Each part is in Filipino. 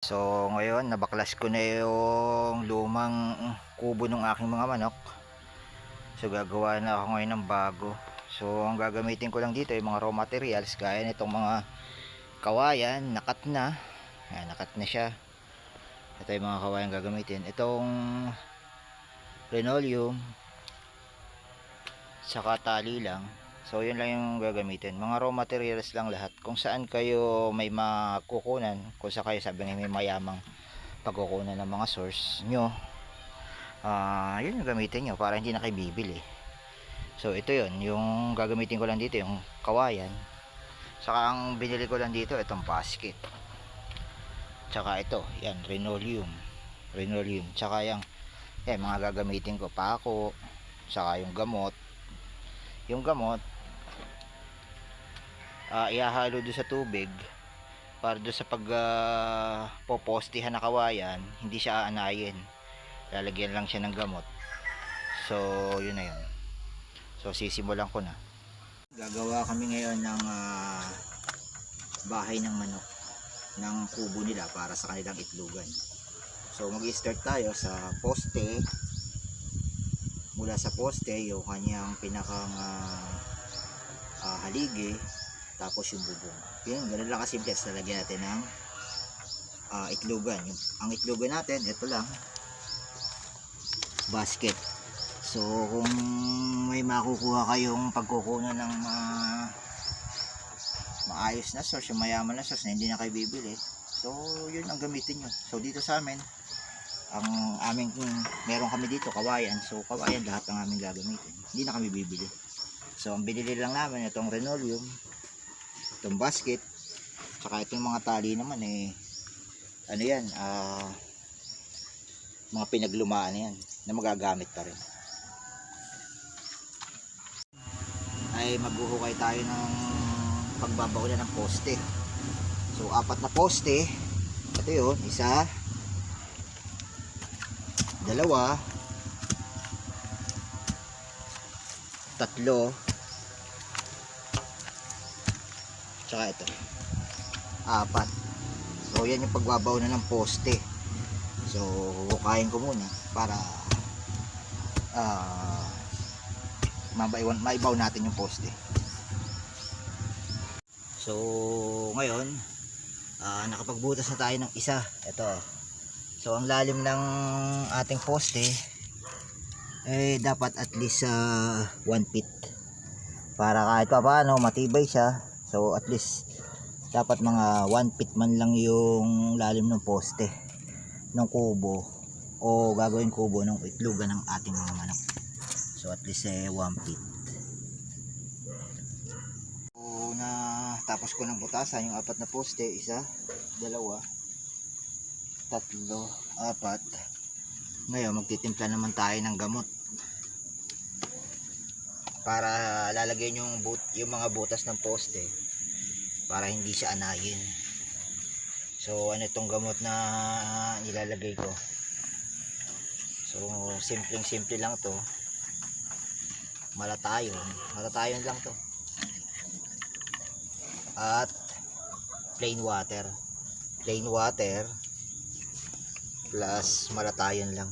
So ngayon nabaklas ko na yung lumang kubo ng aking mga manok. So gagawa na ako ngayon ng bago. So ang gagamitin ko lang dito yung mga raw materials gaya nitong mga kawayan, nakat na. Ayan, nakat na siya. Ito yung mga kawayan gagamitin. Itong linoleum saka tali lang. So yun lang yung gagamitin. Mga raw materials lang lahat. Kung saan kayo may makukunan, kung saan kayo sabi nga may mayamang pagkukunan ng mga source nyo, yun yung gamitin nyo para hindi na kayo bibili. So ito yun, yung gagamitin ko lang dito yung kawayan, saka ang binili ko lang dito itong basket, tsaka ito, yan, linoleum, tsaka yung mga gagamitin ko, pako, tsaka yung gamot ihahalo doon sa tubig para doon sa pag popostihan na kawayan, hindi siya aanayin, lalagyan lang siya ng gamot. So yun na yun. So sisimulan ko na. Gagawa kami ngayon ng bahay ng manok, ng kubo nila para sa kanilang itlogan. So mag-i-start tayo sa poste. Mula sa poste yung kanyang pinakang haligi, tapos yung bubong. Yun, ganun lang kasimple. Lalagyan natin ng itlogan. Ang itlogan natin, ito lang, basket. So kung may makukuha kayong pagkukunan ng maayos na source, yung mayaman na source na hindi na kayo bibili, so yun ang gamitin nyo. So dito sa amin, ang aming meron kami dito kawayan, so kawayan lahat ng aming gagamitin, hindi na kami bibili. So ang binili lang namin itong linoleum, itong basket, saka itong mga tali naman ano yan, mga pinaglumaan yan na magagamit pa rin. Ay maghuhukay tayo ng pagbabaunan ng poste. So 4 na poste. Ito yun, 1, 2, 3, tsaka ito, 4. So yan yung pagbabaunan ng poste. So hukayin ko muna para maibaw natin yung poste. So ngayon nakapagbutas na tayo ng isa. Ito, so ang lalim ng ating poste dapat at least 1 feet para kahit pa paano matibay siya. So at least dapat mga 1 feet man lang yung lalim ng poste ng kubo o gagawin kubo ng itlogan ng ating mga manok. So at least 1 feet. So na tapos ko ng butasan yung 4 na poste, 1, 2, 3, 4. Ngayon magtitimpla naman tayo ng gamot para lalagyan yung mga butas ng poste para hindi siya anayin. So ano itong gamot na nilalagay ko? So simple lang to. Malatayon lang to, at plain water plus malatayon lang.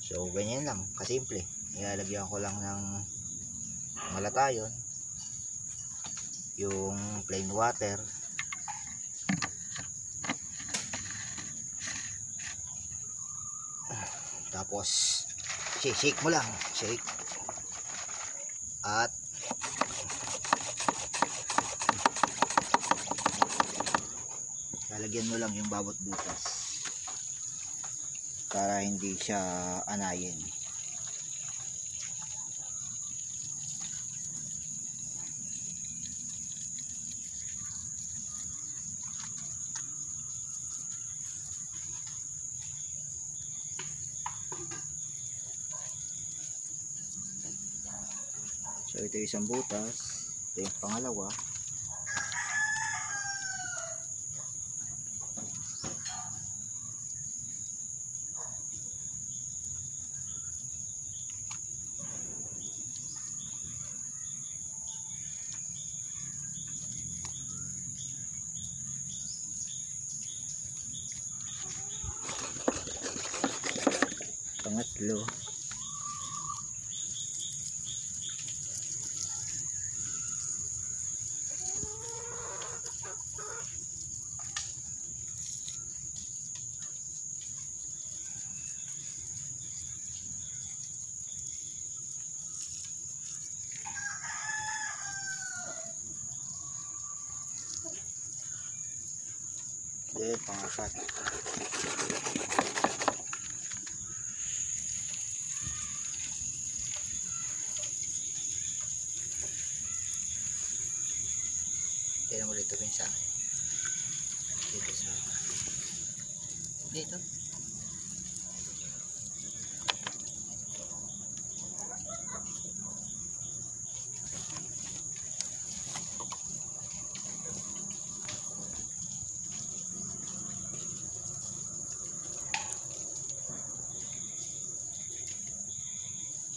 So ganyan lang kasimple. Ilalagyan ko lang ng malatayon, yung plain water, tapos shake mo lang, at lalagyan mo lang yung bawat butas para hindi siya anayin. So ito yung isang butas, ito yung pangalawa. pangatlo. Then pangapat. Kaya mo dito sa akin. Dito sa dito.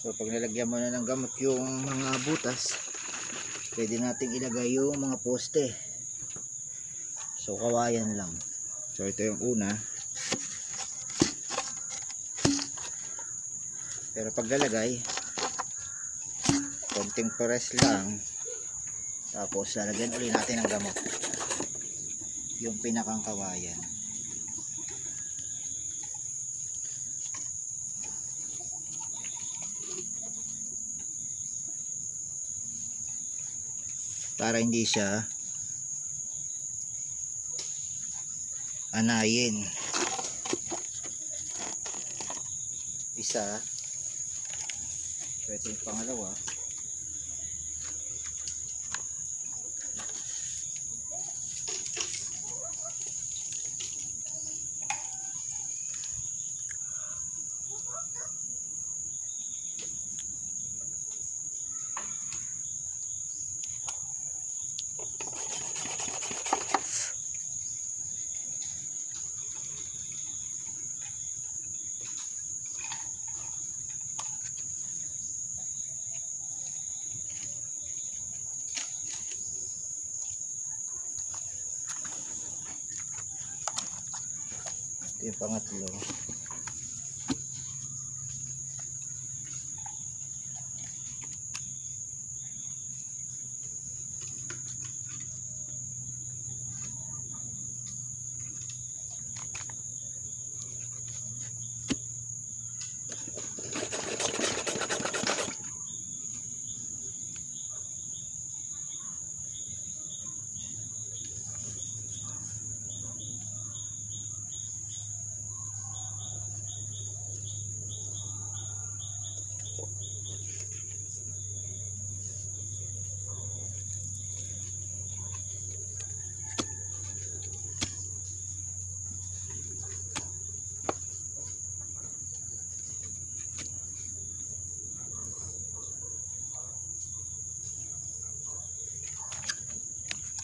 So pag nilagyan mo na ng gamot yung mga butas, pwede nating ilagay yung mga poste. So kawayan lang. So ito yung una. Pero pag lalagay, konting press lang. Tapos lalagyan ulit natin ng gamot. Yung pinakang kawayan. Para hindi siya anayin. Isa. So ito yung pangalawa. Ito yung pangatlo.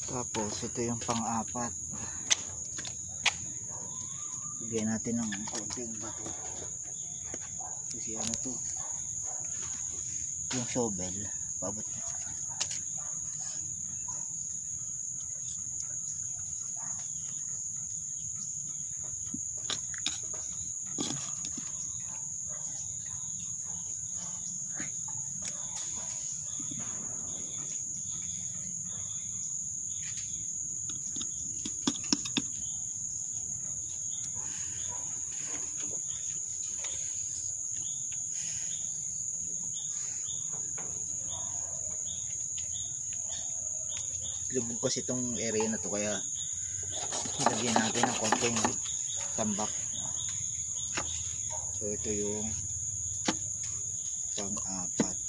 Tapos ito yung pang-apat. Bigyan natin ng konting bato. Kasi ano to? Yung shovel. Pabot. Lubog kasi itong area na to, kaya lagyan natin ng konting tambak. So ito yung pang-apat.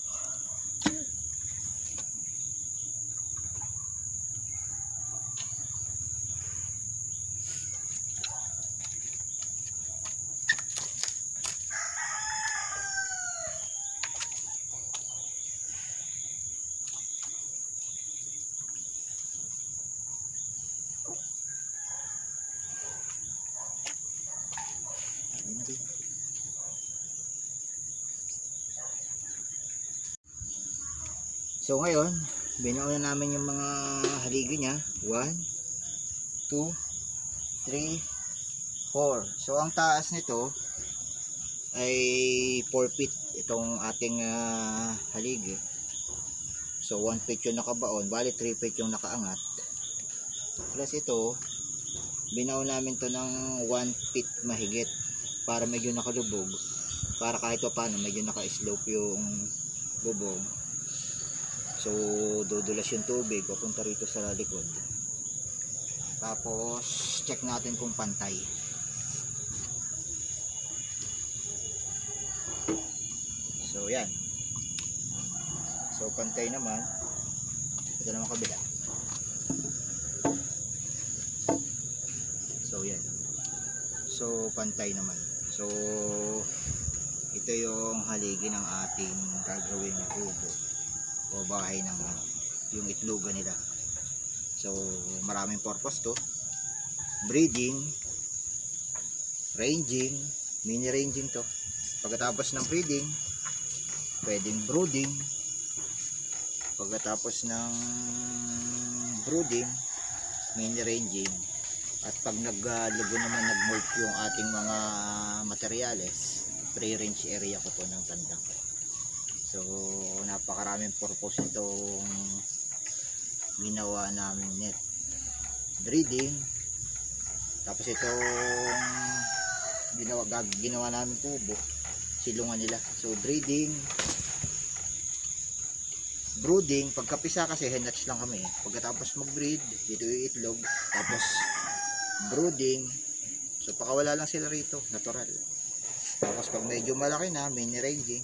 So ngayon, binuo na namin yung mga haligi niya. 1, 2, 3, 4. So ang taas nito ay 4 feet itong ating haligi. So 1 feet yung nakabaon, bali 3 feet yung nakaangat. Plus ito, binaon namin to ng 1 feet mahigit para medyo nakalubog, para kahit pa paano medyo naka-slope yung bubog. So dudulas yung tubig papunta rito sa likod. Tapos check natin kung pantay. So yan. So pantay naman. Ito naman kabila. So yan. So pantay naman. So ito yung haligi ng ating gagawing kubo o bahay ng yung itlogan nila. So maraming purpose to. Breeding, ranging, mini ranging to. Pagkatapos ng breeding, pwedeng brooding. Pagkatapos ng brooding, mini ranging. At pag naglugo naman, nagmolt yung ating mga materyales, free range area ko to ng tandang. So napakaraming purpose itong ginawa namin net. Breeding, tapos itong ginawa namin kubo, silungan nila. So breeding, brooding, pagkapisa kasi henhatch lang kami. Pagkatapos mag-breed, dito yung itlog, tapos brooding. So pakawala lang sila rito, natural. Tapos pag medyo malaki na, mini range.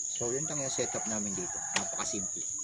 So yun lang yung setup namin dito, napakasimple.